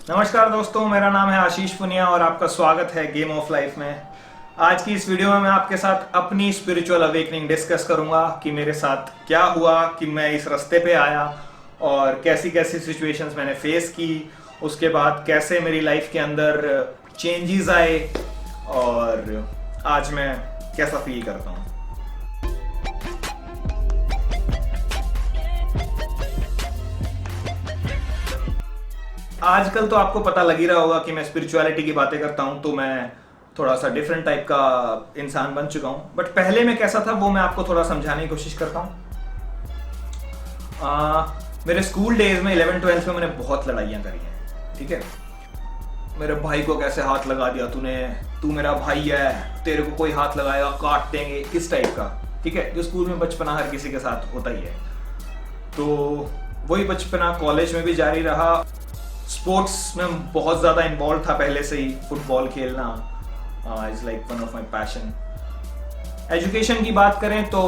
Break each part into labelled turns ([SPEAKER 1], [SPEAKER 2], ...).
[SPEAKER 1] नमस्कार दोस्तों, मेरा नाम है आशीष पुनिया और आपका स्वागत है गेम ऑफ लाइफ में। आज की इस वीडियो में मैं आपके साथ अपनी स्पिरिचुअल अवेकनिंग डिस्कस करूंगा कि मेरे साथ क्या हुआ, कि मैं इस रास्ते पे आया और कैसी कैसी सिचुएशंस मैंने फेस की, उसके बाद कैसे मेरी लाइफ के अंदर चेंजेस आए और आज मैं कैसा फील करता हूँ। आजकल तो आपको पता लग ही रहा होगा कि मैं स्पिरिचुअलिटी की बातें करता हूं, तो मैं थोड़ा सा डिफरेंट टाइप का इंसान बन चुका हूं। बट पहले मैं कैसा था वो मैं आपको थोड़ा समझाने की कोशिश करता हूं। मेरे स्कूल डेज में 11th-12th में मैंने बहुत लड़ाइयाँ करी हैं, ठीक है। मेरे भाई को कैसे हाथ लगा दिया तूने, तू मेरा भाई है, तेरे को कोई हाथ लगाएगा काट देंगे, इस टाइप का, ठीक है। जो स्कूल में बचपना हर किसी के साथ होता ही है। तो वही बचपना कॉलेज में भी जारी रहा। स्पोर्ट्स में बहुत ज़्यादा इन्वॉल्व था पहले से ही। फुटबॉल खेलना is like one of my passion. Education की बात करें तो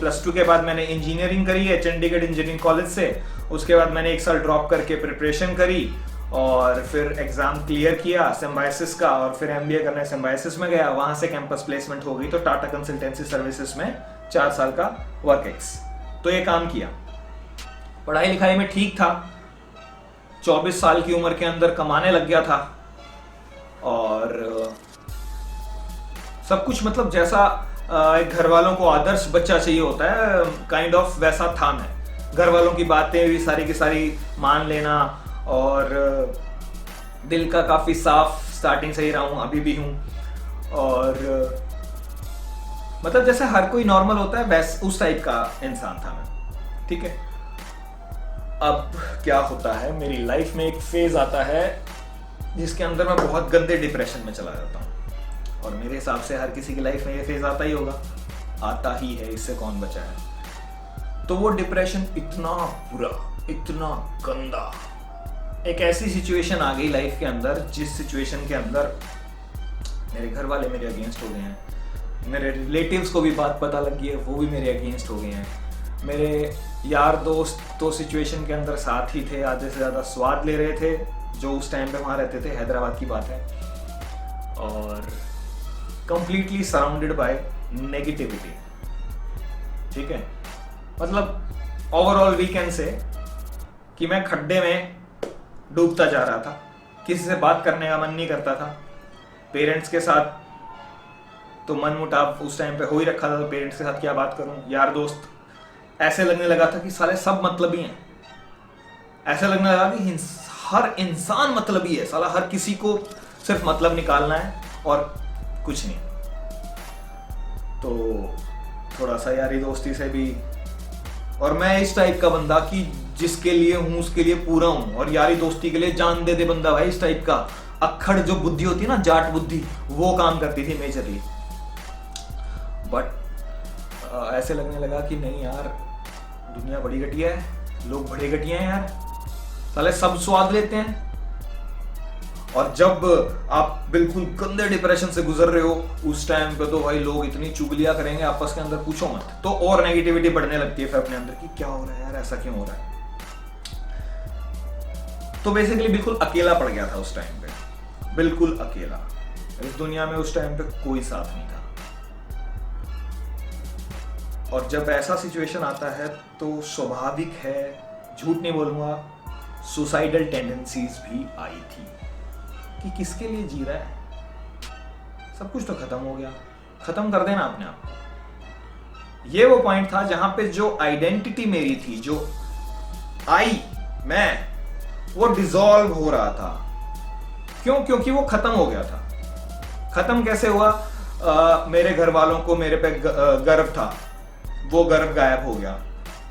[SPEAKER 1] +2 के बाद मैंने इंजीनियरिंग करी है चंडीगढ़ इंजीनियरिंग कॉलेज से। उसके बाद मैंने 1 साल ड्रॉप करके प्रिपरेशन करी और फिर एग्ज़ाम क्लियर किया सिम्बायोसिस का और फिर MBA करने सिम्बायोसिस में गया। वहाँ से कैंपस प्लेसमेंट हो गई तो टाटा कंसल्टेंसी सर्विसेज में 4 साल का वर्क एक्स, तो ये काम किया। पढ़ाई लिखाई में ठीक था। 24 साल की उम्र के अंदर कमाने लग गया था और सब कुछ मतलब जैसा एक घर वालों को आदर्श बच्चा चाहिए होता है, काइंड ऑफ वैसा था मैं। घर वालों की बातें भी सारी की सारी मान लेना और दिल का काफ़ी साफ स्टार्टिंग से ही रहा हूँ, अभी भी हूँ। और मतलब जैसे हर कोई नॉर्मल होता है वैसे उस टाइप का इंसान था मैं, ठीक है। अब क्या होता है, मेरी लाइफ में एक फेज आता है जिसके अंदर मैं बहुत गंदे डिप्रेशन में चला जाता हूँ। और मेरे हिसाब से हर किसी की लाइफ में ये फेज आता ही होगा, आता ही है, इससे कौन बचा है। तो वो डिप्रेशन इतना बुरा, इतना गंदा, एक ऐसी सिचुएशन आ गई लाइफ के अंदर जिस सिचुएशन के अंदर मेरे घर वाले मेरे अगेंस्ट हो गए हैं, मेरे रिलेटिव्स को भी बात पता लग गई है, वो भी मेरे अगेंस्ट हो गए हैं। मेरे यार दोस्त तो सिचुएशन के अंदर साथ ही थे, आधे से ज़्यादा स्वाद ले रहे थे, जो उस टाइम पे वहाँ रहते थे, हैदराबाद की बात है। और कंप्लीटली सराउंडेड बाय नेगेटिविटी, ठीक है। मतलब ओवरऑल वी कैन से कि मैं खड्डे में डूबता जा रहा था, किसी से बात करने का मन नहीं करता था। पेरेंट्स के साथ तो मन मुटाव उस टाइम पे हो ही रखा था, तो पेरेंट्स के साथ क्या बात करूं। यार दोस्त ऐसे लगने लगा था कि साले सब मतलबी हैं। ऐसे लगने लगा कि हर इंसान मतलबी है, साला हर किसी को सिर्फ मतलब निकालना है और कुछ नहीं। तो थोड़ा सा यारी दोस्ती से भी, और मैं इस टाइप का बंदा कि जिसके लिए हूं उसके लिए पूरा हूं और यारी दोस्ती के लिए जान दे दे बंदा भाई। इस टाइप का अक्खड़ जो बुद्धि होती है ना, जाट बुद्धि, वो काम करती थी मेजरली। बट ऐसे लगने लगा कि नहीं यार, दुनिया बड़ी घटिया है, लोग बड़े घटिया हैं यार, साले सब स्वाद लेते हैं। और जब आप बिल्कुल गंदे डिप्रेशन से गुजर रहे हो उस टाइम पे तो भाई लोग इतनी चुगलियां करेंगे आपस के अंदर, पूछो मत। तो और नेगेटिविटी बढ़ने लगती है फिर अपने अंदर कि क्या हो रहा है यार, ऐसा क्यों हो रहा है। तो बेसिकली बिल्कुल अकेला पड़ गया था उस टाइम पे, बिल्कुल अकेला। इस दुनिया में उस टाइम पे कोई साथ नहीं था। और जब ऐसा सिचुएशन आता है तो स्वाभाविक है, झूठ नहीं बोलूंगा, सुसाइडल टेंडेंसीज भी आई थी कि किसके लिए जी रहा है, सब कुछ तो खत्म हो गया, खत्म कर देना अपने आप को। ये वो पॉइंट था जहां पे जो आइडेंटिटी मेरी थी, जो मैं, वो डिसॉल्व हो रहा था। क्यों? क्योंकि वो खत्म हो गया था। खत्म कैसे हुआ? मेरे घर वालों को मेरे पे गर्व था, वो गर्व गायब हो गया।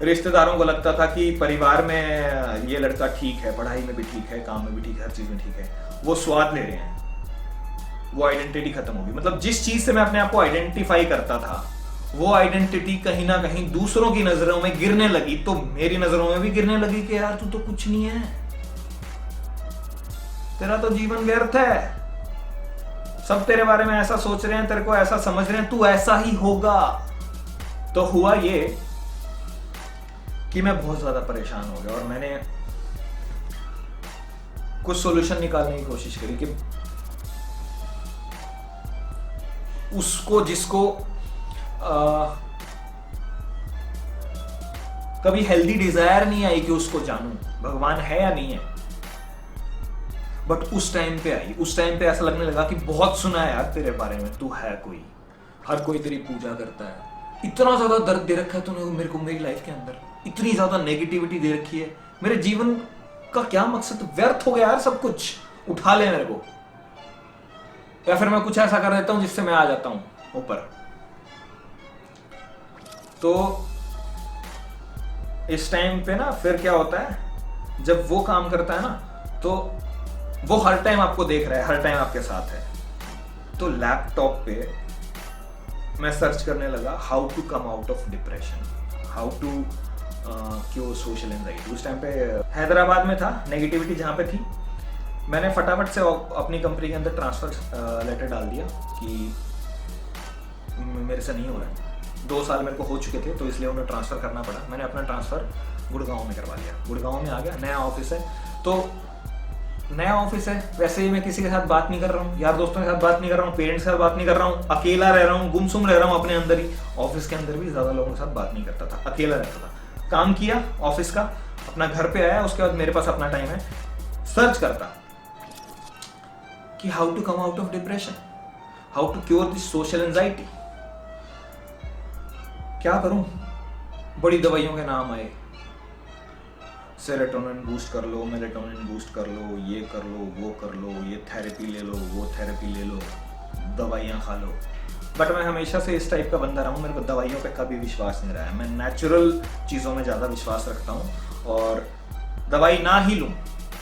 [SPEAKER 1] रिश्तेदारों को लगता था कि परिवार में ये लड़का ठीक है, पढ़ाई में भी ठीक है, काम में भी ठीक है, हर चीज में ठीक है, वो स्वाद ले रहे हैं। वो आइडेंटिटी खत्म हो गई। मतलब जिस चीज से मैं अपने आप को आइडेंटिफाई करता था, वो आइडेंटिटी कहीं ना कहीं दूसरों की नजरों में गिरने लगी, तो मेरी नजरों में भी गिरने लगी कि यार तू तो कुछ नहीं है, तेरा तो जीवन व्यर्थ है, सब तेरे बारे में ऐसा सोच रहे हैं, तेरे को ऐसा समझ रहे हैं, तू ऐसा ही होगा। तो हुआ ये कि मैं बहुत ज्यादा परेशान हो गया और मैंने कुछ सॉल्यूशन निकालने की कोशिश करी कि उसको जिसको कभी हेल्दी डिजायर नहीं आई कि उसको जानूं भगवान है या नहीं है, बट उस टाइम पे आई। उस टाइम पे ऐसा लगने लगा कि बहुत सुना है यार तेरे बारे में, तू है कोई, हर कोई तेरी पूजा करता है। इतना ज्यादा दर्द दे रखा है तूने मेरे को, मेरी लाइफ के अंदर इतनी ज्यादा नेगेटिविटी दे रखी है, मेरे जीवन का क्या मकसद, व्यर्थ हो गया यार सब कुछ, उठा ले मेरे को। या फिर मैं कुछ ऐसा कर देता हूं जिससे मैं आ जाता हूं ऊपर। तो इस टाइम पे ना फिर क्या होता है, जब वो काम करता है ना तो वो हर टाइम आपको देख रहा है, हर टाइम आपके साथ है। तो लैपटॉप पे मैं सर्च करने लगा how to come out of depression, how to cure social anxiety. उस टाइम पे हैदराबाद में था, नेगेटिविटी जहाँ पे थी, मैंने फटाफट से अपनी कंपनी के अंदर ट्रांसफर लेटर डाल दिया कि मेरे से नहीं हो रहा है। 2 साल मेरे को हो चुके थे तो इसलिए उन्हें ट्रांसफ़र करना पड़ा। मैंने अपना ट्रांसफ़र गुड़गांव में करवा लिया। गुड़गांव में आ गया, नया ऑफिस है, तो नया ऑफिस है, वैसे ही मैं किसी के साथ बात नहीं कर रहा हूँ, यार दोस्तों के साथ बात नहीं कर रहा हूँ, पेरेंट्स के साथ बात नहीं कर रहा हूँ, अकेला रह रहा हूँ, गुमसुम रह रहा हूँ अपने अंदर ही। ऑफिस के अंदर भी ज़्यादा लोगों के साथ बात नहीं करता था, अकेला रहता था। काम किया ऑफिस का, अपना घर पे आया, उसके बाद मेरे पास अपना टाइम है, सर्च करता कि how to come out of depression, how to cure this social anxiety. क्या करूं, बड़ी दवाइयों के नाम आए, सेरोटोनिन बूस्ट कर लो, मेलेटोनिन बूस्ट कर लो, ये कर लो, वो कर लो, ये थेरेपी ले लो, वो थेरेपी ले लो, दवाइयाँ खा लो। बट मैं हमेशा से इस टाइप का बंदा रहा हूँ, मेरे को दवाइयों पे कभी विश्वास नहीं रहा है। मैं नेचुरल चीज़ों में ज़्यादा विश्वास रखता हूँ, और दवाई ना ही लूँ,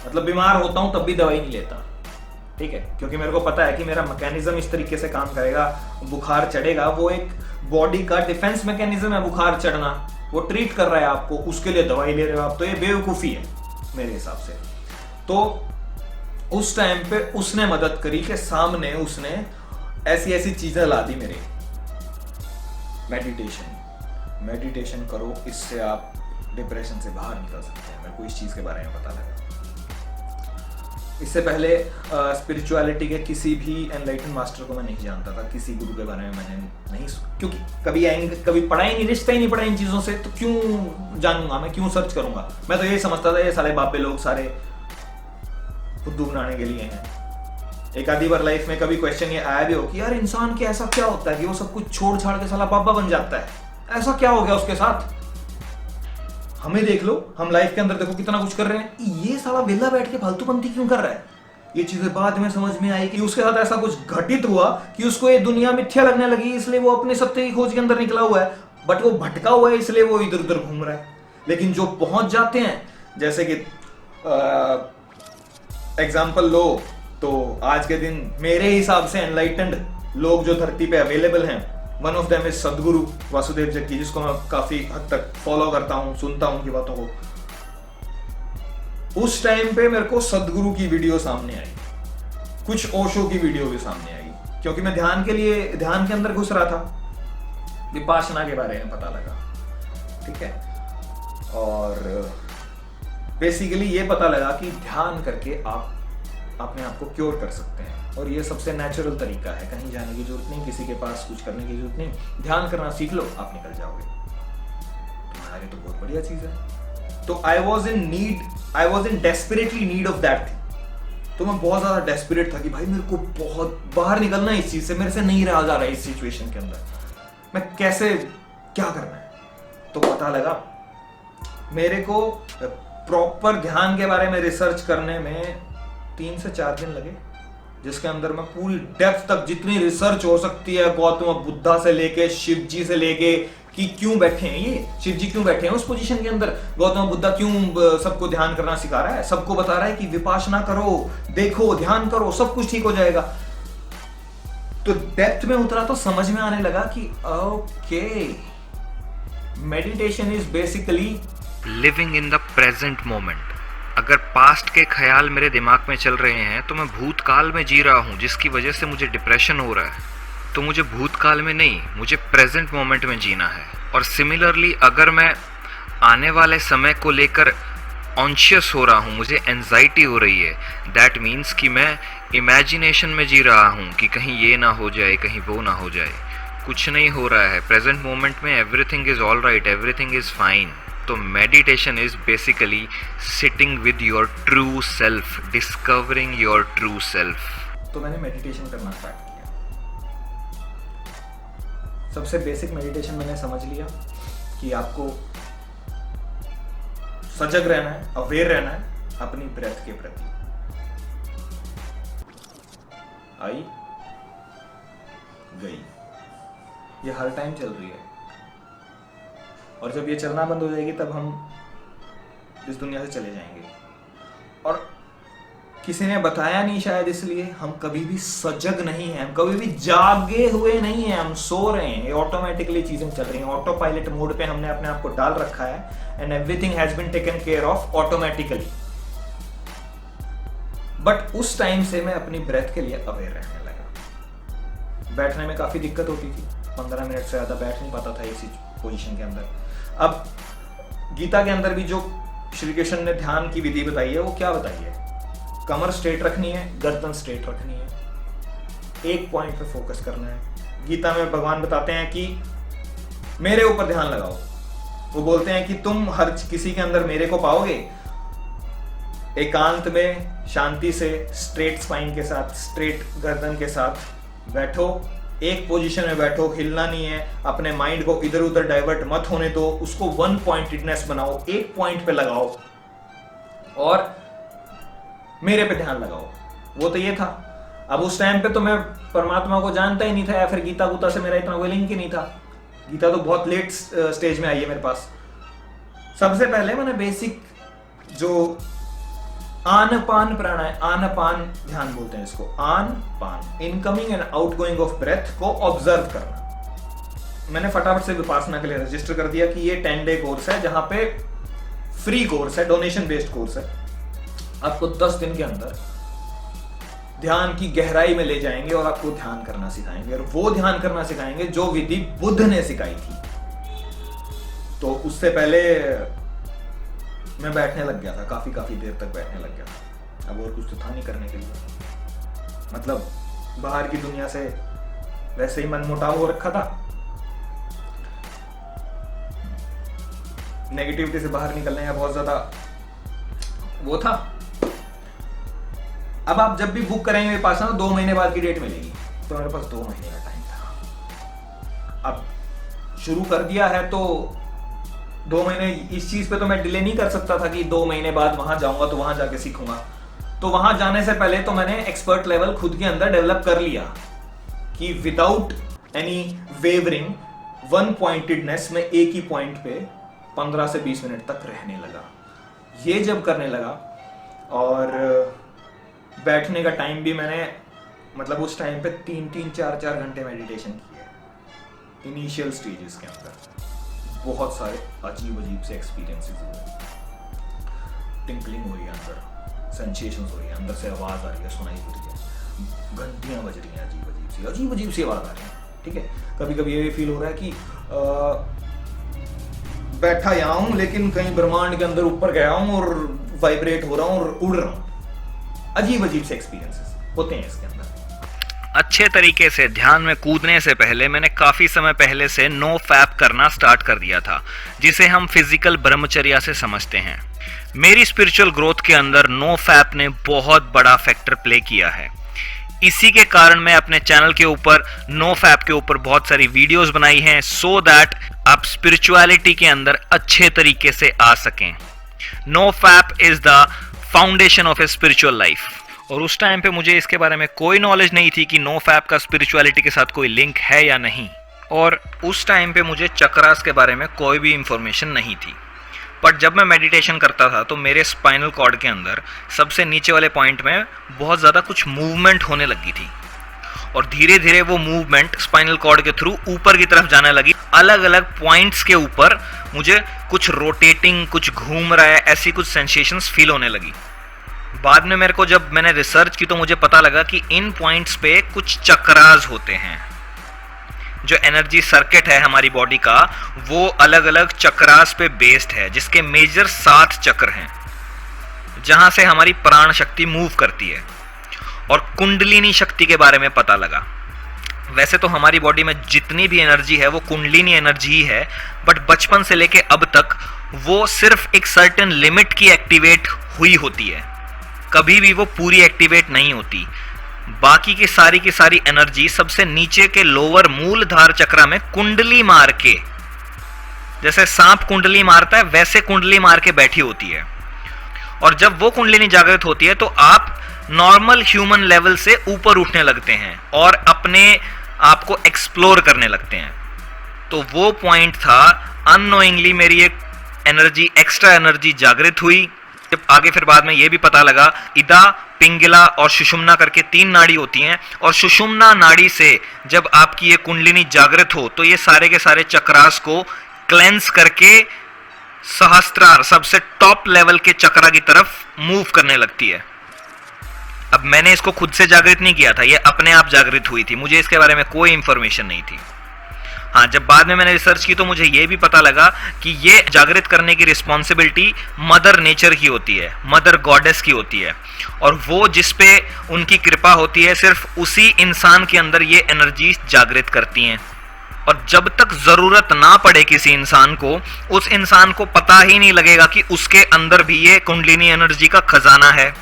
[SPEAKER 1] मतलब बीमार होता हूँ तब भी दवाई नहीं लेता, ठीक है, क्योंकि मेरे को पता है कि मेरा मैकेनिज्म इस तरीके से काम करेगा। बुखार चढ़ेगा, वो एक बॉडी का डिफेंस मैकेनिज्म है, बुखार चढ़ना, वो ट्रीट कर रहा है आपको, उसके लिए दवाई ले रहे हो आप, तो ये बेवकूफ़ी है मेरे हिसाब से। तो उस टाइम पे उसने मदद करी कि सामने उसने ऐसी ऐसी चीज़ें ला दी मेरे। मेडिटेशन करो, इससे आप डिप्रेशन से बाहर निकल सकते हैं। मेरे को इस चीज़ के बारे में पता लगा। इससे पहले स्पिरिचुअलिटी के किसी भी एनलाइटन मास्टर को मैं नहीं जानता था, किसी गुरु के बारे में मैंने नहीं, क्योंकि कभी पढ़ा ही नहीं, रिश्ता ही नहीं पड़ा इन चीज़ों से, तो क्यों जानूंगा मैं, क्यों सर्च करूंगा। मैं तो यही समझता था ये साले बापे लोग सारे खुद्दू बनाने के लिए हैं। एक आधी बार लाइफ में कभी क्वेश्चन ये आया भी हो कि यार इंसान के ऐसा क्या होता है कि वो सब कुछ छोड़ छाड़ के साला बाबा बन जाता है, ऐसा क्या हो गया उसके साथ। हमें देख लो, हम लाइफ के अंदर देखो कितना कुछ कर रहे हैं, ये साला वेला बैठ के फालतूपंती क्यों कर रहा है। ये चीजें बाद में समझ में आई कि उसके साथ ऐसा कुछ घटित हुआ कि उसको ये दुनिया मिथ्या लगने लगी, इसलिए वो अपने सत्य की खोज के अंदर निकला हुआ है, बट वो भटका हुआ है, इसलिए वो इधर उधर घूम रहा है। लेकिन जो पहुंच जाते हैं, जैसे कि एग्जाम्पल लो तो आज के दिन मेरे हिसाब से एनलाइटेंड लोग जो धरती पे अवेलेबल हैं, वन ऑफ देम इज सदगुरु वासुदेव जग्गी, जिसको मैं काफी हद तक फॉलो करता हूँ, सुनता हूँ उनकी बातों को। उस टाइम पे मेरे को सदगुरु की वीडियो सामने आई, कुछ ओशो की वीडियो भी सामने आई, क्योंकि मैं ध्यान के अंदर घुस रहा था, विपासना के बारे में पता लगा, ठीक है। और बेसिकली ये पता लगा कि ध्यान करके आप अपने आप को क्योर कर सकते हैं, और ये सबसे नेचुरल तरीका है, कहीं जाने की जरूरत नहीं, किसी के पास कुछ करने की जरूरत नहीं, ध्यान करना सीख लो, आप निकल जाओगे। तुम्हारे लिए तो बहुत बढ़िया चीज है। तो I was in desperately need of that thing. तो मैं बहुत ज्यादा डेस्परेट था कि भाई मेरे को बहुत बाहर निकलना है इस चीज से, मेरे से नहीं रहा जा रहा है इस सिचुएशन के अंदर, मैं कैसे, क्या करना है। तो पता लगा मेरे को प्रॉपर ध्यान के बारे में रिसर्च करने में 3 से 4 दिन लगे, जिसके अंदर मैं पूरी डेप्थ तक जितनी रिसर्च हो सकती है, गौतम बुद्धा से लेके शिव जी से लेके कि क्यों बैठे हैं ये, शिव जी क्यों बैठे हैं उस पोजीशन के अंदर, गौतम बुद्धा क्यों सबको ध्यान करना सिखा रहा है, सबको बता रहा है कि विपासना करो, देखो, ध्यान करो, सब कुछ ठीक हो जाएगा। तो डेप्थ में उतरा तो समझ में आने लगा कि okay, meditation is basically
[SPEAKER 2] living in the present moment. अगर पास्ट के ख्याल मेरे दिमाग में चल रहे हैं तो मैं भूतकाल में जी रहा हूँ, जिसकी वजह से मुझे डिप्रेशन हो रहा है। तो मुझे भूतकाल में नहीं, मुझे प्रेजेंट मोमेंट में जीना है। और सिमिलरली अगर मैं आने वाले समय को लेकर ऑन्शियस हो रहा हूँ, मुझे एंजाइटी हो रही है, दैट मीन्स कि मैं इमेजिनेशन में जी रहा हूँ कि कहीं ये ना हो जाए, कहीं वो ना हो जाए। कुछ नहीं हो रहा है, प्रेजेंट मोमेंट में everything is all right, everything is fine. तो meditation is basically sitting with your true self, discovering your true self.
[SPEAKER 1] तो मैंने मेडिटेशन करना स्टार्ट किया। सबसे बेसिक मेडिटेशन मैंने समझ लिया कि आपको सजग रहना है, अवेयर रहना है अपनी ब्रेथ के प्रति। आई गई, ये हर टाइम चल रही है, और जब ये चलना बंद हो जाएगी तब हम इस दुनिया से चले जाएंगे। और किसी ने बताया नहीं शायद, इसलिए हम कभी भी सजग नहीं हैं, हम कभी भी जागे हुए नहीं हैं, हम सो रहे हैं। ऑटोमेटिकली चीजें चल रही हैं, ऑटो पायलट मोड पे हमने अपने आप को डाल रखा है, and everything has been taken care of automatically. But उस टाइम से मैं अपनी ब्रेथ के लिए अवेयर रहने लगा। बैठने में काफी दिक्कत होती थी, 15 मिनट से ज्यादा बैठ नहीं पाता था इसी पोजीशन के अंदर। अब गीता के अंदर भी जो श्री कृष्ण ने ध्यान की विधि बताई है, वो क्या बताई है? कमर स्ट्रेट रखनी है, गर्दन स्ट्रेट रखनी है, एक पॉइंट पे फोकस करना है। गीता में भगवान बताते हैं कि मेरे ऊपर ध्यान लगाओ। वो बोलते हैं कि तुम हर किसी के अंदर मेरे को पाओगे, एकांत में शांति से स्ट्रेट स्पाइन के साथ, स्ट्रेट गर्दन के साथ बैठो, एक पोजीशन में बैठो, हिलना नहीं है, अपने माइंड को इधर उधर डाइवर्ट मत होने दो, उसको वन पॉइंटेडनेस बनाओ, एक पॉइंट पे लगाओ और मेरे पे ध्यान लगाओ। वो तो ये था। अब उस टाइम पे तो मैं परमात्मा को जानता ही नहीं था, या फिर गीता गुता से मेरा इतना कोई लिंक ही नहीं था। गीता तो बहुत लेट स्टेज में आई है मेरे पास। सबसे पहले मैंने बेसिक जो आन पान प्राणायाम, आन पान ध्यान बोलते हैं इसको, Anapana, incoming and outgoing of breath को ऑब्जर्व करना। मैंने फटाफट से विपासना के लिए रजिस्टर कर दिया कि ये 10 डे कोर्स है, जहां पे फ्री कोर्स है, डोनेशन बेस्ड कोर्स है। आपको 10 दिन के अंदर ध्यान की गहराई में ले जाएंगे और आपको ध्यान करना सिखाएंगे, और वो ध्यान करना सिखाएंगे जो विधि बुद्ध ने सिखाई थी। तो उससे पहले मैं बैठने लग गया था, काफी देर तक बैठने लग गया था। अब और कुछ तो था नहीं करने के लिए, मतलब बाहर की दुनिया से वैसे ही मनमुटाव हो रखा था, नेगेटिविटी से बाहर निकलने का बहुत ज्यादा वो था। अब आप जब भी बुक करेंगे पास ना, 2 महीने बाद की डेट मिलेगी, तो मेरे पास 2 महीने का टाइम था। अब शुरू कर दिया है तो 2 महीने, इस चीज पे तो मैं डिले नहीं कर सकता था कि 2 महीने बाद वहां जाऊंगा तो वहां जाके सीखूंगा। तो वहां जाने से पहले तो मैंने एक्सपर्ट लेवल खुद के अंदर डेवलप कर लिया कि without any wavering, one pointedness में एक ही पॉइंट पे 15 से 20 मिनट तक रहने लगा। ये जब करने लगा, और बैठने का टाइम भी मैंने, मतलब उस टाइम पे 3-3, 4-4 घंटे मेडिटेशन किए इनिशियल स्टेजेस के अंदर। बहुत सारे अजीब से एक्सपीरियंसेस हुए, टिंकलिंग हो रही है अंदर, सेंसेशंस हो रही है, अंदर से आवाज आ रही है, सुनाई दे रही है, घंटियां बज रही हैं, अजीब सी आवाज आ रही है। ठीक है, कभी कभी ये फील हो रहा है कि बैठा यहाँ हूं लेकिन कहीं ब्रह्मांड के अंदर ऊपर गया हूं और वाइब्रेट हो रहा हूं और उड़ रहा हूं। अजीब से एक्सपीरियंसेस होते हैं इसके अंदर।
[SPEAKER 2] अच्छे तरीके से ध्यान में कूदने से पहले मैंने काफ़ी समय पहले से नो फैप करना स्टार्ट कर दिया था, जिसे हम फिजिकल ब्रह्मचर्या से समझते हैं। मेरी स्पिरिचुअल ग्रोथ के अंदर नो फैप ने बहुत बड़ा फैक्टर प्ले किया है। इसी के कारण मैं अपने चैनल के ऊपर नो फैप के ऊपर बहुत सारी वीडियोस बनाई हैं, सो दैट आप स्पिरिचुअलिटी के अंदर अच्छे तरीके से आ सकें। NoFap is the foundation of a spiritual life, और उस टाइम पे मुझे इसके बारे में कोई नॉलेज नहीं थी कि नो फैप का स्पिरिचुअलिटी के साथ कोई लिंक है या नहीं, और उस टाइम पे मुझे चक्रास के बारे में कोई भी इंफॉर्मेशन नहीं थी। बट जब मैं मेडिटेशन करता था तो मेरे स्पाइनल कॉर्ड के अंदर सबसे नीचे वाले पॉइंट में बहुत ज़्यादा कुछ मूवमेंट होने लगी थी, और धीरे धीरे वो मूवमेंट स्पाइनल कॉर्ड के थ्रू ऊपर की तरफ जाने लगी। अलग अलग पॉइंट्स के ऊपर मुझे कुछ रोटेटिंग, कुछ घूम रहा है, ऐसी कुछ सेंसेशंस फील होने लगी। बाद में मेरे को जब मैंने रिसर्च की तो मुझे पता लगा कि इन पॉइंट्स पे कुछ चक्रास होते हैं। जो एनर्जी सर्किट है हमारी बॉडी का, वो अलग अलग चक्रास पे बेस्ड है, जिसके मेजर 7 चक्र हैं। जहां से हमारी प्राण शक्ति मूव करती है, और कुंडलिनी शक्ति के बारे में पता लगा। वैसे तो हमारी बॉडी में जितनी भी एनर्जी है वो कुंडलिनी एनर्जी ही है, बट बचपन से लेके अब तक वो सिर्फ एक सर्टेन लिमिट की एक्टिवेट हुई होती है, कभी भी वो पूरी एक्टिवेट नहीं होती। बाकी की सारी एनर्जी सबसे नीचे के लोअर मूलधार चक्र में कुंडली मार के, जैसे सांप कुंडली मारता है वैसे कुंडली मार के बैठी होती है। और जब वो कुंडलिनी जागृत होती है तो आप नॉर्मल ह्यूमन लेवल से ऊपर उठने लगते हैं और अपने आप को एक्सप्लोर करने लगते हैं। तो वो पॉइंट था, अननोइंगली मेरी एक एनर्जी, एक्स्ट्रा एनर्जी जागृत हुई। जब आगे फिर बाद में ये भी पता लगा, इदा, पिंगला और सुषुम्ना करके 3 नाड़ी होती हैं, और सुषुम्ना नाड़ी से जब आपकी ये कुंडलिनी जागृत हो तो ये सारे के सारे चक्रास को क्लेंस करके सहस्त्रार, सबसे टॉप लेवल के चक्रा की तरफ मूव करने लगती है। अब मैंने इसको खुद से जागृत नहीं किया था, ये अपने आप जागृत हुई थी, मुझे इसके बारे में कोई इंफॉर्मेशन नहीं थी। हाँ, जब बाद में मैंने रिसर्च की तो मुझे ये भी पता लगा कि ये जागृत करने की रिस्पॉन्सिबिलिटी मदर नेचर की होती है, मदर गॉडेस की होती है, और वो जिस पे उनकी कृपा होती है सिर्फ उसी इंसान के अंदर ये एनर्जी जागृत करती हैं। और जब तक जरूरत ना पड़े किसी इंसान को, उस इंसान को पता ही नहीं लगेगा कि उसके अंदर भी ये कुंडलिनी एनर्जी का खजाना है।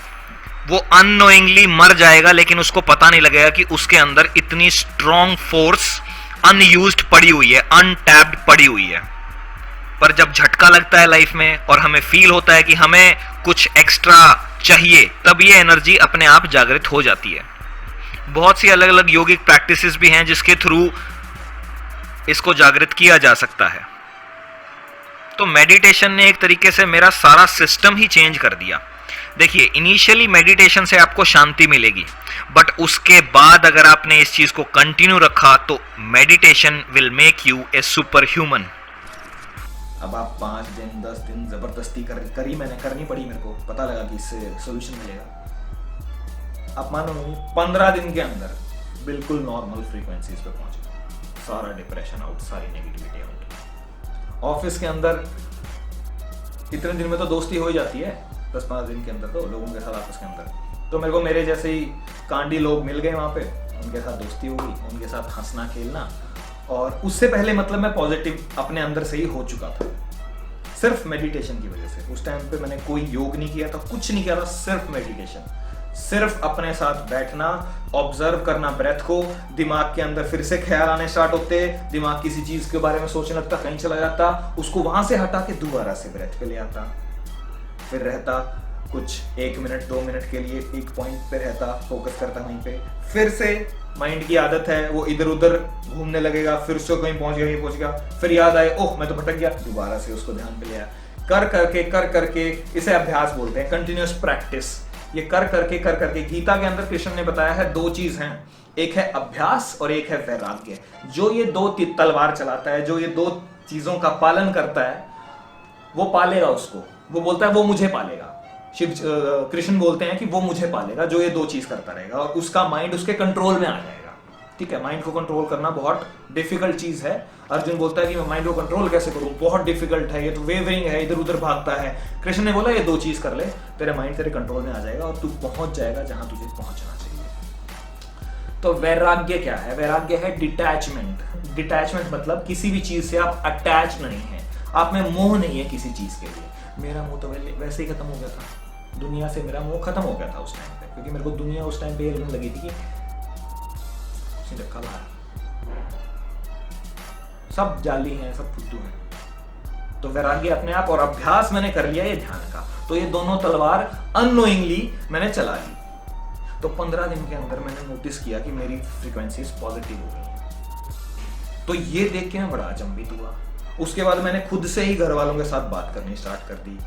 [SPEAKER 2] वो अननोइंगली मर जाएगा लेकिन उसको पता नहीं लगेगा कि उसके अंदर इतनी स्ट्रॉन्ग फोर्स अनयूज्ड पड़ी हुई है, अनटैप्ड पड़ी हुई है। पर जब झटका लगता है लाइफ में और हमें फील होता है कि हमें कुछ एक्स्ट्रा चाहिए, तब ये एनर्जी अपने आप जागृत हो जाती है। बहुत सी अलग अलग योगिक प्रैक्टिसेस भी हैं जिसके थ्रू इसको जागृत किया जा सकता है। तो मेडिटेशन ने एक तरीके से मेरा सारा सिस्टम ही चेंज कर दिया। देखिए, इनिशियली मेडिटेशन से आपको शांति मिलेगी, बट उसके बाद अगर आपने इस चीज को कंटिन्यू रखा तो meditation will make U A super human.
[SPEAKER 1] अब आप 5 दिन 10 दिन जबरदस्ती करी मैंने, करनी पड़ी मेरे को, पता लगा कि इससे सोल्यूशन मिलेगा। आप मानो 15 दिन के अंदर बिल्कुल नॉर्मल फ्रीक्वेंसीज पे पहुंच गए, सारा डिप्रेशन आउट, सारी नेगेटिविटी आउट। ऑफिस के अंदर इतने दिन में तो दोस्ती हो ही जाती है, 10-15 दिन के अंदर तो लोगों के साथ आपस के अंदर। तो मेरे को मेरे जैसे ही कांडी लोग मिल गए वहाँ पे, उनके साथ दोस्ती हो गई, उनके साथ हंसना खेलना। और उससे पहले मतलब मैं पॉजिटिव अपने अंदर से ही हो चुका था, सिर्फ मेडिटेशन की वजह से। उस टाइम पे मैंने कोई योग नहीं किया था, कुछ नहीं किया था, सिर्फ मेडिटेशन, सिर्फ अपने साथ बैठना, ऑब्जर्व करना ब्रेथ को। दिमाग के अंदर फिर से ख्याल आने स्टार्ट होते, दिमाग किसी चीज के बारे में सोचने लगता, कहीं चला जाता, उसको वहां से हटा के दोबारा से ब्रेथ पे ले आता, फिर रहता कुछ 1 मिनट 2 मिनट के लिए एक पॉइंट पे रहता, फोकस करता वहीं पे। फिर से माइंड की आदत है, वो इधर उधर घूमने लगेगा, फिर उसको कहीं पहुंच गया, फिर याद आए, ओह मैं तो भटक गया, दोबारा से उसको ध्यान पे ले आया। कर करके इसे अभ्यास बोलते हैं, कंटिन्यूअस प्रैक्टिस। ये कर करके गीता के अंदर कृष्ण ने बताया है 2 चीज हैं, एक है अभ्यास और एक है वैराग्य। जो ये 2 तलवार चलाता है, जो ये 2 चीजों का पालन करता है, वो पालेगा उसको। वो बोलता है वो मुझे पालेगा। कृष्ण बोलते हैं कि वो मुझे पालेगा जो ये 2 चीज करता रहेगा, और उसका माइंड उसके कंट्रोल में आ जाएगा। ठीक है, माइंड को कंट्रोल करना बहुत डिफिकल्ट चीज है। अर्जुन बोलता है कि मैं माइंड को कंट्रोल कैसे करूं, बहुत डिफिकल्ट है, ये तो वेवरिंग है, इधर उधर भागता है। कृष्ण ने बोला ये 2 चीज कर ले, तेरे माइंड तेरे कंट्रोल में आ जाएगा और तू पहुंच जाएगा जहां तुझे पहुंचना चाहिए। तो वैराग्य क्या है? वैराग्य है डिटैचमेंट। डिटैचमेंट मतलब किसी भी चीज से आप अटैच नहीं है, आप में मोह नहीं है किसी चीज के लिए। मेरा मोह तो वैसे ही खत्म हो गया था, दुनिया से मेरा मोह खत्म हो गया था उस टाइम पे, क्योंकि मेरे को दुनिया उस टाइम पे ये लगने लगी थी कि सब जाली हैं, सब फुद्दू हैं। तो वैराग्य अपने आप, और अभ्यास मैंने कर लिया ये ध्यान का, तो ये दोनों तलवार अननोइंगली मैंने चला ली। तो 15 दिन के अंदर मैंने नोटिस किया कि मेरी फ्रीक्वेंसीज पॉजिटिव हो गई। तो ये देख के मैं बड़ा अचंभित हुआ। उसके बाद मैंने खुद से ही घर वालों के साथ बात करनी स्टार्ट कर दी।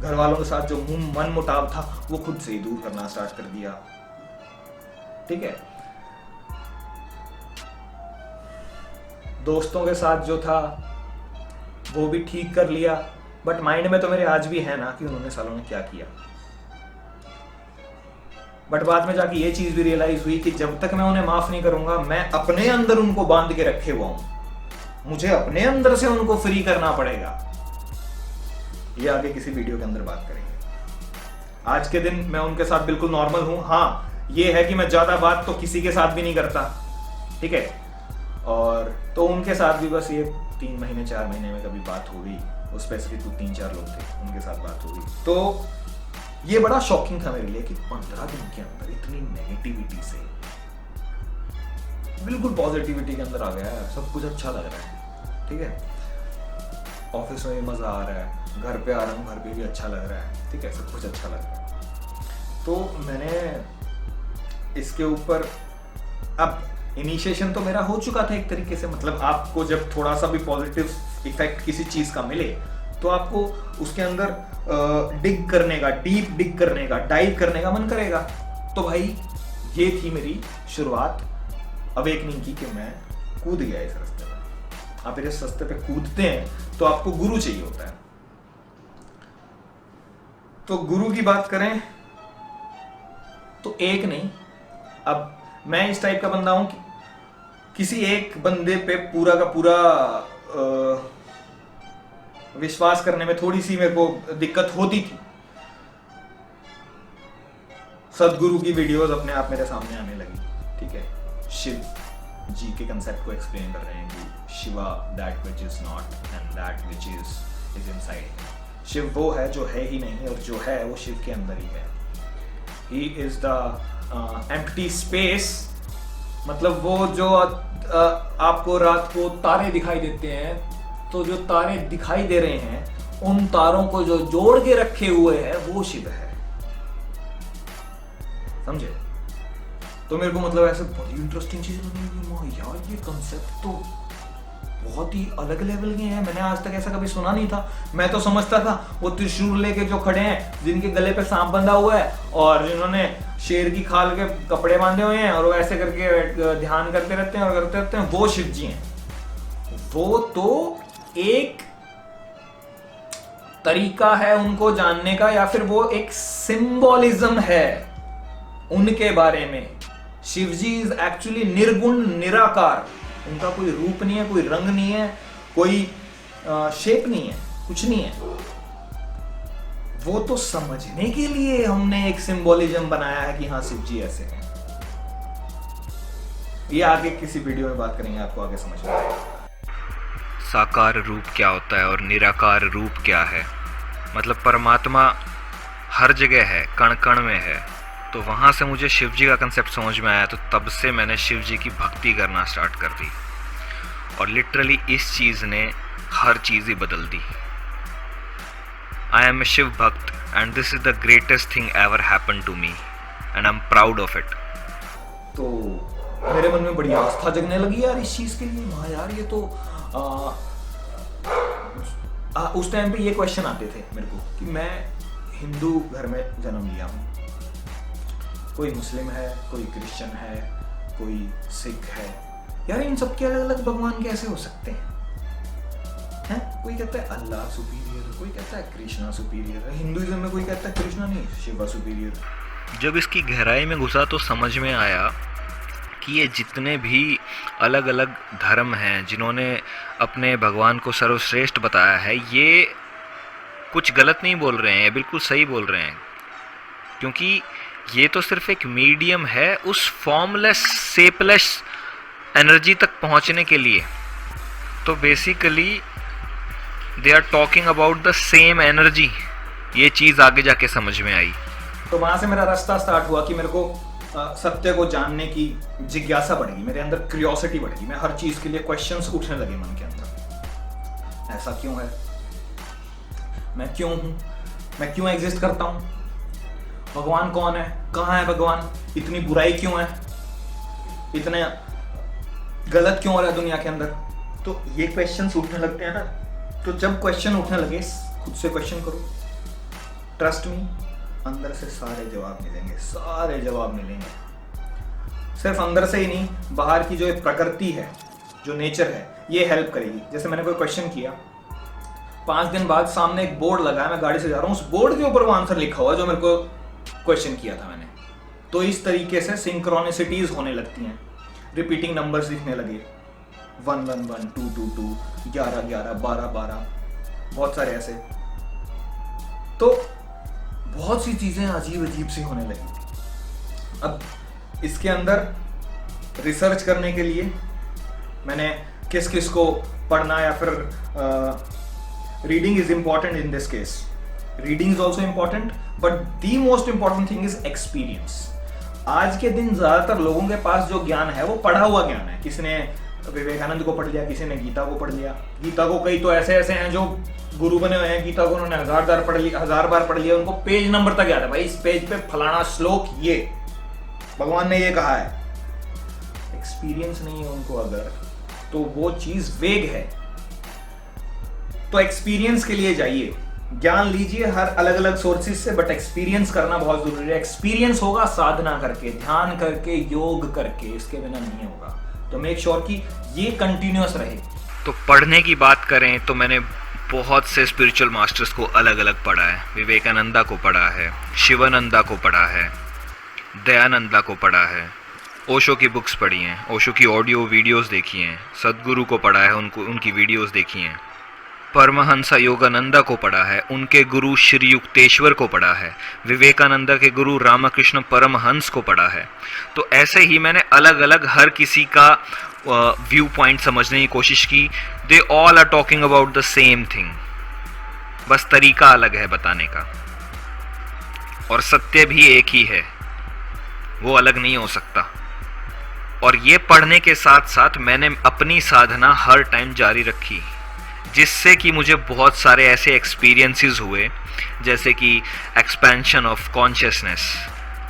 [SPEAKER 1] घर वालों के साथ जो मन मुटाव था वो खुद से ही दूर करना स्टार्ट कर दिया। ठीक है, दोस्तों के साथ जो था वो भी ठीक कर लिया, बट माइंड में तो मेरे आज भी है ना कि उन्होंने सालों ने क्या किया। बट बाद में जाके ये चीज भी रियलाइज हुई कि जब तक मैं उन्हें माफ नहीं करूंगा, मैं अपने अंदर उनको बांध के रखे हुआ हूं, मुझे अपने अंदर से उनको फ्री करना पड़ेगा। ये आगे किसी वीडियो के अंदर बात करेंगे। आज के दिन मैं उनके साथ बिल्कुल नॉर्मल हूँ। हाँ, ये है कि मैं ज़्यादा बात तो किसी के साथ भी नहीं करता, ठीक है। और तो उनके साथ भी बस ये 3 महीने 4 महीने में कभी बात हो गई। वो स्पेसिफिक 3-4 लोग थे, उनके साथ बात हो गई। तो ये बड़ा शॉकिंग था मेरे लिए कि 15 दिन के अंदर इतनी नेगेटिविटी से बिल्कुल पॉजिटिविटी के अंदर आ गया है। सब कुछ अच्छा लग रहा है, ठीक है। ऑफिस में भी मज़ा आ रहा है, घर पे आ रहा हूँ, घर पे भी अच्छा लग रहा है, ठीक है, सब कुछ अच्छा लग रहा है। तो मैंने इसके ऊपर अब इनिशिएशन तो मेरा हो चुका था एक तरीके से। मतलब आपको जब थोड़ा सा भी पॉजिटिव इफेक्ट किसी चीज़ का मिले तो आपको उसके अंदर डिग करने का, डीप डिग करने का, डाइव करने का मन करेगा। तो भाई ये थी मेरी शुरुआत अवेकनिंग की कि मैं कूद गया इस रास्ते में। आप इस रास्ते पे कूदते हैं तो आपको गुरु चाहिए होता है। तो गुरु की बात करें तो एक नहीं, अब मैं इस टाइप का बंदा हूं कि किसी एक बंदे पे पूरा का पूरा विश्वास करने में थोड़ी सी मेरे को दिक्कत होती थी। सदगुरु की वीडियोस अपने आप मेरे सामने आने लगी, ठीक है। शिव जी के कंसेप्ट को एक्सप्लेन कर रहे हैं कि Shiva that which is not and that which is inside. Shiv वो है जो है ही नहीं, और जो है वो शिव के अंदर ही है। He is the empty space. मतलब वो जो आपको रात को तारे दिखाई देते हैं, तो जो तारे दिखाई दे रहे हैं उन तारों को जो जोड़ के रखे हुए हैं वो शिव है, समझे। तो मेरे को मतलब ऐसे बड़ी इंटरेस्टिंग चीज लगी यार, ये कंसेप्ट तो बहुत ही अलग लेवल के हैं। मैंने आज तक ऐसा कभी सुना नहीं था। मैं तो समझता था वो त्रिशूल लेके जो खड़े हैं, जिनके गले पे सांप बंधा हुआ है और जिन्होंने शेर की खाल के कपड़े बांधे हुए हैं और वो ऐसे करके ध्यान करते रहते हैं और करते रहते हैं, वो शिव जी हैं। वो तो एक तरीका है उनको जानने का, या फिर वो एक सिंबॉलिज्म है उनके बारे में। शिव जी इज एक्चुअली निर्गुण निराकार। उनका कोई रूप नहीं है, कोई रंग नहीं है, कोई शेप नहीं है, कुछ नहीं है। वो तो समझने के लिए हमने एक सिंबॉलिज्म बनाया है कि हाँ शिव जी ऐसे हैं। ये आगे किसी वीडियो में बात करेंगे, आपको आगे समझ में आएगा।
[SPEAKER 2] साकार रूप क्या होता है और निराकार रूप क्या है। मतलब परमात्मा हर जगह है, कण कण में है। तो वहाँ से मुझे शिव जी का कंसेप्ट समझ में आया। तो तब से मैंने शिव जी की भक्ति करना स्टार्ट कर दी, और लिटरली इस चीज़ ने हर चीज़ ही बदल दी। I am a Shiv bhakt and this is the greatest thing ever happen to me and I am proud of it.
[SPEAKER 1] तो मेरे मन में बड़ी आस्था जगने लगी यार इस चीज़ के लिए। हाँ यार, ये तो उस टाइम पे ये क्वेश्चन आते थे मेरे को कि मैं हिंदू घर में जन्म लिया हूँ, कोई मुस्लिम है, कोई क्रिश्चियन है, कोई सिख है, यार इन सब के अलग अलग भगवान कैसे हो सकते हैं? कोई कहता है अल्लाह सुपीरियर, कोई कहता है कृष्णा सुपीरियर है। हिंदुइज्म में कोई कहता है कृष्णा नहीं, शिवा सुपीरियर।
[SPEAKER 2] जब इसकी गहराई में घुसा तो समझ में आया कि ये जितने भी अलग अलग धर्म हैं जिन्होंने अपने भगवान को सर्वश्रेष्ठ बताया है, ये कुछ गलत नहीं बोल रहे हैं, बिल्कुल सही बोल रहे हैं। क्योंकि ये तो सिर्फ एक मीडियम है उस फॉर्मलेस शेपलेस एनर्जी तक पहुंचने के लिए। तो basically they are talking about the same energy. ये चीज़ आगे जाके समझ में आई।
[SPEAKER 1] तो वहाँ से मेरा रास्ता स्टार्ट हुआ कि मेरे को सत्य को जानने की जिज्ञासा बढ़ेगी, मेरे अंदर क्यूरियोसिटी बढ़ेगी। मैं हर चीज़ के लिए क्वेश्चंस उठने लगे मन के अंदर। ऐसा क्यों है? मैं क्यों हूँ? मैं क्यों एग्जिस्ट करता हूँ? भगवान कौन है? कहाँ है भगवान? इतनी बुराई क्यों है? इतने गलत क्यों हो रहा है दुनिया के अंदर? तो ये क्वेश्चंस उठने लगते हैं ना। तो जब क्वेश्चन उठने लगे, खुद से क्वेश्चन करो, ट्रस्ट मी, अंदर से सारे जवाब मिलेंगे, सारे जवाब मिलेंगे। सिर्फ अंदर से ही नहीं, बाहर की जो प्रकृति है, जो नेचर है, ये हेल्प करेगी। जैसे मैंने कोई क्वेश्चन किया, 5 दिन बाद सामने एक बोर्ड लगा है, मैं गाड़ी से जा रहा हूँ, उस बोर्ड के ऊपर वो आंसर लिखा हुआ है जो मेरे को क्वेश्चन किया था मैंने। तो इस तरीके से सिंक्रोनिसिटीज होने लगती हैं, रिपीटिंग नंबर्स दिखने लगे, 1 1 1 2 2 2, 11 11, 12 12, बहुत सारे ऐसे। तो बहुत सी चीज़ें अजीब अजीब सी होने लगी। अब इसके अंदर रिसर्च करने के लिए मैंने किस किस को पढ़ना, या फिर reading is important in this case, reading is also important, but the most important thing is experience. आज के दिन ज़्यादातर लोगों के पास जो ज्ञान है वो पढ़ा हुआ ज्ञान है। किसी ने विवेकानंद को पढ़ लिया, किसी ने गीता को पढ़ लिया। गीता को कई तो ऐसे ऐसे हैं जो गुरु बने हुए हैं, गीता को उन्होंने 1000 बार पढ़ लिया, उनको पेज नंबर तक याद है। भाई इस पेज पे फलाना श्लोक ये भगवान ने ये कहा है। एक्सपीरियंस नहीं है उनको अगर, तो वो चीज वेग है। तो एक्सपीरियंस के लिए जाइए, ज्ञान लीजिए हर अलग अलग सोर्सेज से, बट एक्सपीरियंस करना बहुत जरूरी है। एक्सपीरियंस होगा साधना करके, ध्यान करके, योग करके, इसके बिना नहीं होगा। तो मेक श्योर कि ये कंटिन्यूअस रहे।
[SPEAKER 2] तो पढ़ने की बात करें तो मैंने बहुत से स्पिरिचुअल मास्टर्स को अलग अलग पढ़ा है। विवेकानंदा को पढ़ा है, शिवानंदा को पढ़ा है, दयानंदा को पढ़ा है, ओशो की बुक्स पढ़ी हैं, ओशो की ऑडियो वीडियोस देखी हैं, सद्गुरु को पढ़ा है, उनकी वीडियोस देखी हैं, परमहंस योगानंदा को पढ़ा है, उनके गुरु श्री युक्तेश्वर को पढ़ा है, विवेकानंदा के गुरु रामकृष्ण परमहंस को पढ़ा है। तो ऐसे ही मैंने अलग अलग हर किसी का व्यू पॉइंट समझने की कोशिश की। They all are talking about the same thing, बस तरीका अलग है बताने का, और सत्य भी एक ही है, वो अलग नहीं हो सकता। और ये पढ़ने के साथ साथ मैंने अपनी साधना हर टाइम जारी रखी, जिससे कि मुझे बहुत सारे ऐसे एक्सपीरियंसेस हुए, जैसे कि expansion of consciousness,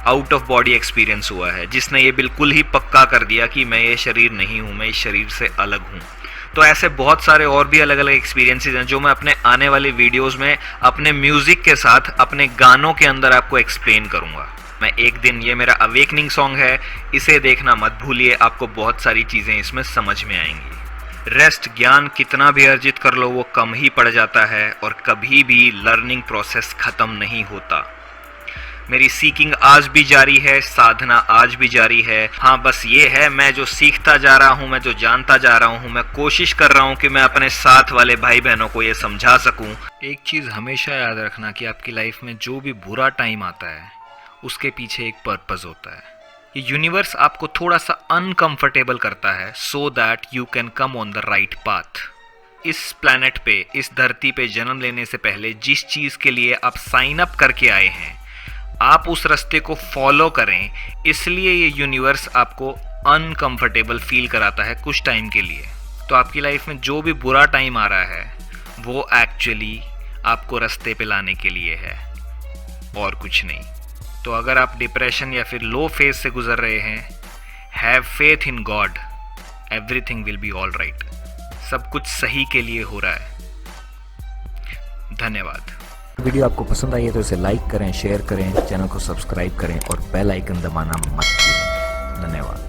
[SPEAKER 2] out of body experience हुआ है, जिसने ये बिल्कुल ही पक्का कर दिया कि मैं ये शरीर नहीं हूँ, मैं इस शरीर से अलग हूँ। तो ऐसे बहुत सारे और भी अलग अलग एक्सपीरियंसेस हैं जो मैं अपने आने वाले वीडियोस में अपने म्यूज़िक के साथ, अपने गानों के अंदर आपको एक्सप्लेन करूँगा। मैं एक दिन, ये मेरा अवेकनिंग सॉन्ग है, इसे देखना मत भूलिए, आपको बहुत सारी चीज़ें इसमें समझ में आएंगी। रेस्ट, ज्ञान कितना भी अर्जित कर लो वो कम ही पड़ जाता है, और कभी भी लर्निंग प्रोसेस ख़त्म नहीं होता। मेरी सीकिंग आज भी जारी है, साधना आज भी जारी है। हाँ, बस ये है, मैं जो सीखता जा रहा हूँ, मैं जो जानता जा रहा हूँ, मैं कोशिश कर रहा हूँ कि मैं अपने साथ वाले भाई बहनों को ये समझा सकूँ। एक चीज़ हमेशा याद रखना कि आपकी लाइफ में जो भी बुरा टाइम आता है उसके पीछे एक पर्पस होता है। ये यूनिवर्स आपको थोड़ा सा अनकंफर्टेबल करता है so that you can come on the right path. इस प्लैनेट पे, इस धरती पे जन्म लेने से पहले जिस चीज़ के लिए आप साइन अप करके आए हैं, आप उस रास्ते को फॉलो करें। इसलिए ये यूनिवर्स आपको अनकंफर्टेबल फील कराता है कुछ टाइम के लिए। तो आपकी लाइफ में जो भी बुरा टाइम आ रहा है वो एक्चुअली आपको रास्ते पे लाने के लिए है, और कुछ नहीं। तो अगर आप डिप्रेशन या फिर लो फेज से गुजर रहे हैं, have faith in God, everything will be all right. सब कुछ सही के लिए हो रहा है। धन्यवाद।
[SPEAKER 3] वीडियो आपको पसंद आई है तो इसे लाइक करें, शेयर करें, चैनल को सब्सक्राइब करें और बेल आइकन दबाना मत भूलें। धन्यवाद।